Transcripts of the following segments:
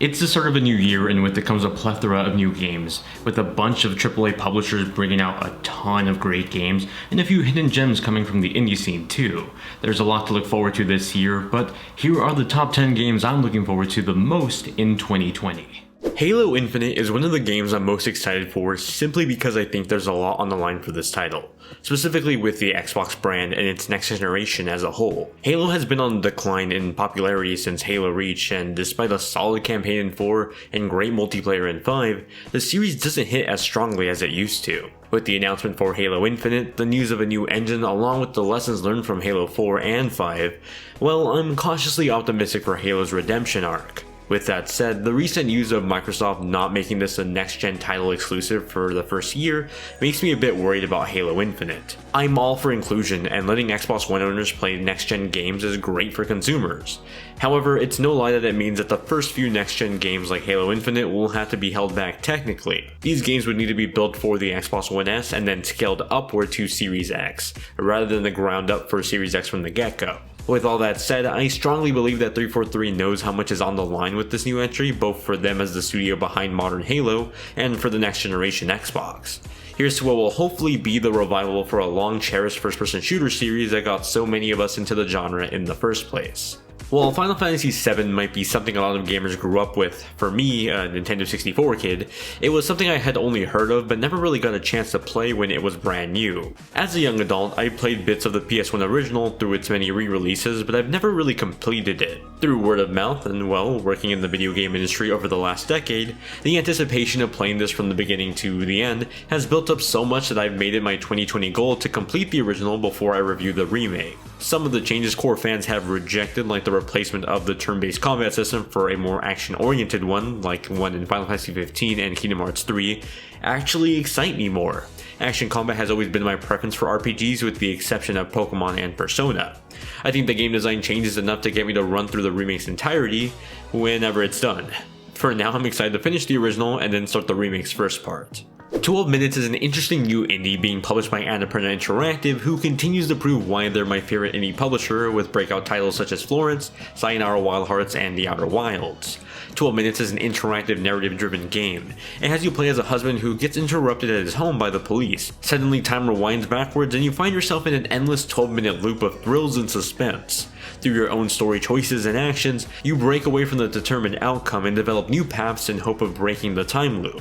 It's the start of a new year, and with it comes a plethora of new games, with a bunch of AAA publishers bringing out a ton of great games, and a few hidden gems coming from the indie scene too. There's a lot to look forward to this year, but here are the top 10 games I'm looking forward to the most in 2020. Halo Infinite is one of the games I'm most excited for simply because I think there's a lot on the line for this title, specifically with the Xbox brand and its next generation as a whole. Halo has been on the decline in popularity since Halo Reach, and despite a solid campaign in 4 and great multiplayer in 5, the series doesn't hit as strongly as it used to. With the announcement for Halo Infinite, the news of a new engine along with the lessons learned from Halo 4 and 5, well, I'm cautiously optimistic for Halo's redemption arc. With that said, the recent news of Microsoft not making this a next-gen title exclusive for the first year makes me a bit worried about Halo Infinite. I'm all for inclusion, and letting Xbox One owners play next-gen games is great for consumers. However, it's no lie that it means that the first few next-gen games like Halo Infinite will have to be held back technically. These games would need to be built for the Xbox One S and then scaled upward to Series X, rather than the ground up for Series X from the get-go. With all that said, I strongly believe that 343 knows how much is on the line with this new entry, both for them as the studio behind modern Halo, and for the next generation Xbox. Here's to what will hopefully be the revival for a long-cherished first-person shooter series that got so many of us into the genre in the first place. While Final Fantasy VII might be something a lot of gamers grew up with, for me, a Nintendo 64 kid, it was something I had only heard of but never really got a chance to play when it was brand new. As a young adult, I played bits of the PS1 original through its many re-releases, but I've never really completed it. Through word of mouth and, well, working in the video game industry over the last decade, the anticipation of playing this from the beginning to the end has built up so much that I've made it my 2020 goal to complete the original before I review the remake. Some of the changes core fans have rejected, like the replacement of the turn-based combat system for a more action-oriented one, like one in Final Fantasy XV and Kingdom Hearts 3, actually excite me more. Action combat has always been my preference for RPGs with the exception of Pokemon and Persona. I think the game design changes enough to get me to run through the remake's entirety whenever it's done. For now, I'm excited to finish the original and then start the remake's first part. 12 Minutes is an interesting new indie being published by Annapurna Interactive, who continues to prove why they're my favorite indie publisher with breakout titles such as Florence, Sayonara Wild Hearts, and The Outer Wilds. 12 Minutes is an interactive narrative-driven game. It has you play as a husband who gets interrupted at his home by the police. Suddenly time rewinds backwards and you find yourself in an endless 12-minute loop of thrills and suspense. Through your own story choices and actions, you break away from the determined outcome and develop new paths in hope of breaking the time loop.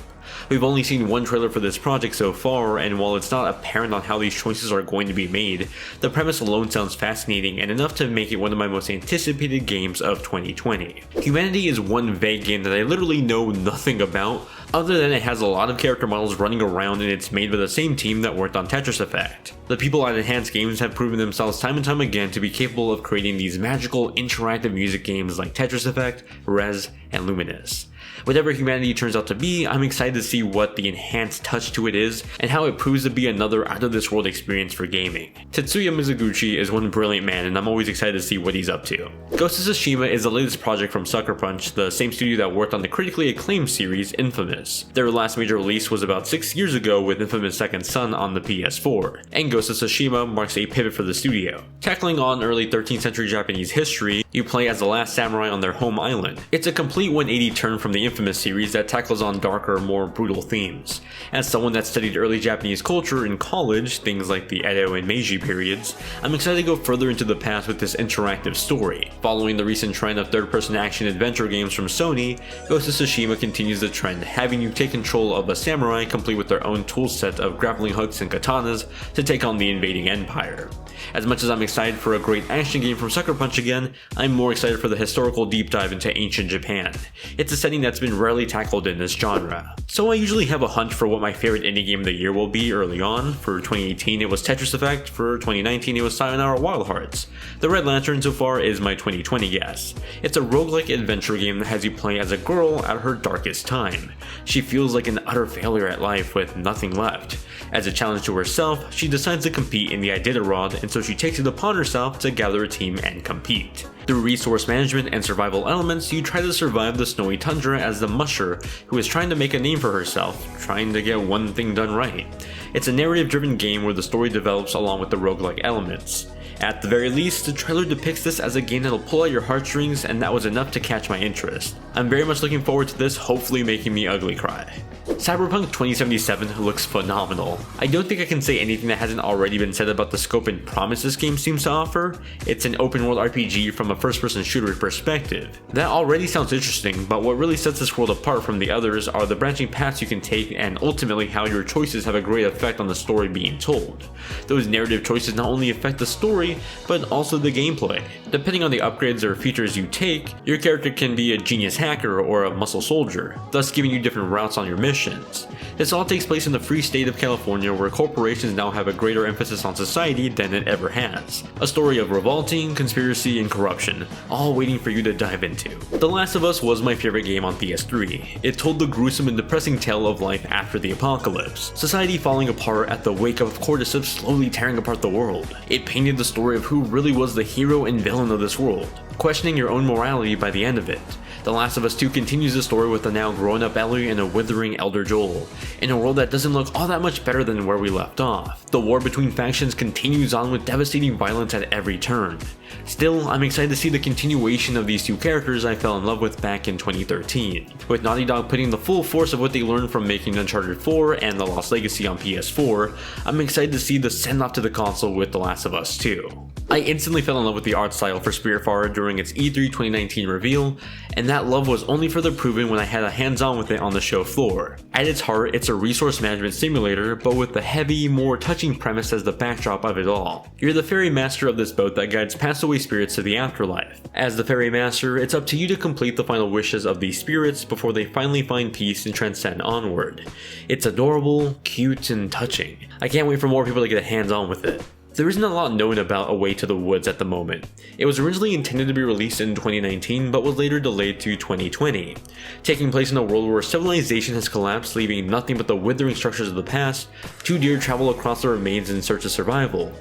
We've only seen one trailer for this project so far, and while it's not apparent on how these choices are going to be made, the premise alone sounds fascinating and enough to make it one of my most anticipated games of 2020. Humanity is one vague game that I literally know nothing about, other than it has a lot of character models running around and it's made by the same team that worked on Tetris Effect. The people at Enhanced Games have proven themselves time and time again to be capable of creating these magical interactive music games like Tetris Effect, Rez, and Luminous. Whatever Humanity turns out to be, I'm excited to see what the enhanced touch to it is, and how it proves to be another out-of-this-world experience for gaming. Tetsuya Mizuguchi is one brilliant man, and I'm always excited to see what he's up to. Ghost of Tsushima is the latest project from Sucker Punch, the same studio that worked on the critically acclaimed series Infamous. Their last major release was about 6 years ago with Infamous Second Son on the PS4, and Ghost of Tsushima marks a pivot for the studio. Tackling on early 13th century Japanese history, you play as the last samurai on their home island. It's a complete 180 turn from the Infamous series that tackles on darker, more brutal themes. As someone that studied early Japanese culture in college, things like the Edo and Meiji periods, I'm excited to go further into the past with this interactive story. Following the recent trend of third-person action adventure games from Sony, Ghost of Tsushima continues the trend, having you take control of a samurai complete with their own toolset of grappling hooks and katanas to take on the invading empire. As much as I'm excited for a great action game from Sucker Punch again, I'm more excited for the historical deep dive into ancient Japan. It's a setting that's been rarely tackled in this genre. So I usually have a hunch for what my favorite indie game of the year will be early on. For 2018 it was Tetris Effect, for 2019 it was Sayonara Wild Hearts. The Red Lantern so far is my 2020 guess. It's a roguelike adventure game that has you play as a girl at her darkest time. She feels like an utter failure at life with nothing left. As a challenge to herself, she decides to compete in the Iditarod, and so she takes it upon herself to gather a team and compete. Through resource management and survival elements, you try to survive the snowy tundra as the musher who is trying to make a name for herself, trying to get one thing done right. It's a narrative-driven game where the story develops along with the roguelike elements. At the very least, the trailer depicts this as a game that'll pull at your heartstrings, and that was enough to catch my interest. I'm very much looking forward to this, hopefully making me ugly cry. Cyberpunk 2077 looks phenomenal. I don't think I can say anything that hasn't already been said about the scope and promise this game seems to offer. It's an open world RPG from a first-person shooter perspective. That already sounds interesting, but what really sets this world apart from the others are the branching paths you can take and ultimately how your choices have a great effect on the story being told. Those narrative choices not only affect the story, but also the gameplay. Depending on the upgrades or features you take, your character can be a genius hacker or a muscle soldier, thus giving you different routes on your missions. This all takes place in the free state of California, where corporations now have a greater emphasis on society than it ever has. A story of revolting, conspiracy, and corruption, all waiting for you to dive into. The Last of Us was my favorite game on PS3. It told the gruesome and depressing tale of life after the apocalypse, society falling apart at the wake of cordyceps slowly tearing apart the world. It painted the story of who really was the hero and villain of this world, questioning your own morality by the end of it. The Last of Us 2 continues the story with a now grown-up Ellie and a withering elder Joel, in a world that doesn't look all that much better than where we left off. The war between factions continues on with devastating violence at every turn. Still, I'm excited to see the continuation of these two characters I fell in love with back in 2013. With Naughty Dog putting the full force of what they learned from making Uncharted 4 and The Lost Legacy on PS4, I'm excited to see the send-off to the console with The Last of Us 2. I instantly fell in love with the art style for Spiritfarer during its E3 2019 reveal, and that love was only further proven when I had a hands-on with it on the show floor. At its heart, it's a resource management simulator, but with the heavy, more touching premise as the backdrop of it all. You're the ferry master of this boat that guides passed away spirits to the afterlife. As the ferry master, it's up to you to complete the final wishes of these spirits before they finally find peace and transcend onward. It's adorable, cute, and touching. I can't wait for more people to get hands-on with it. There isn't a lot known about A Way to the Woods at the moment. It was originally intended to be released in 2019, but was later delayed to 2020. Taking place in a world where civilization has collapsed, leaving nothing but the withering structures of the past, two deer travel across the remains in search of survival.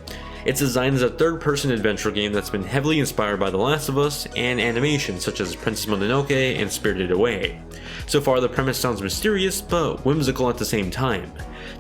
It's designed as a third-person adventure game that's been heavily inspired by The Last of Us and animation such as Princess Mononoke and Spirited Away. So far, the premise sounds mysterious, but whimsical at the same time.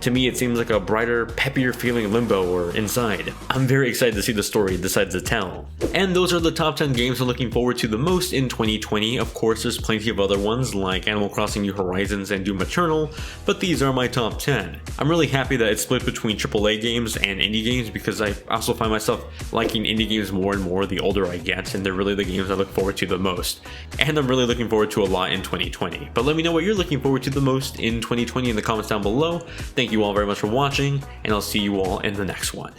To me, it seems like a brighter, peppier feeling Limbo or Inside. I'm very excited to see the story it decides to tell. And those are the top 10 games I'm looking forward to the most in 2020. Of course, there's plenty of other ones like Animal Crossing New Horizons and Doom Eternal, but these are my top 10. I'm really happy that it's split between AAA games and indie games because I also find myself liking indie games more and more the older I get, and they're really the games I look forward to the most. And I'm really looking forward to a lot in 2020. But let me know what you're looking forward to the most in 2020 in the comments down below. Thank you all very much for watching, and I'll see you all in the next one.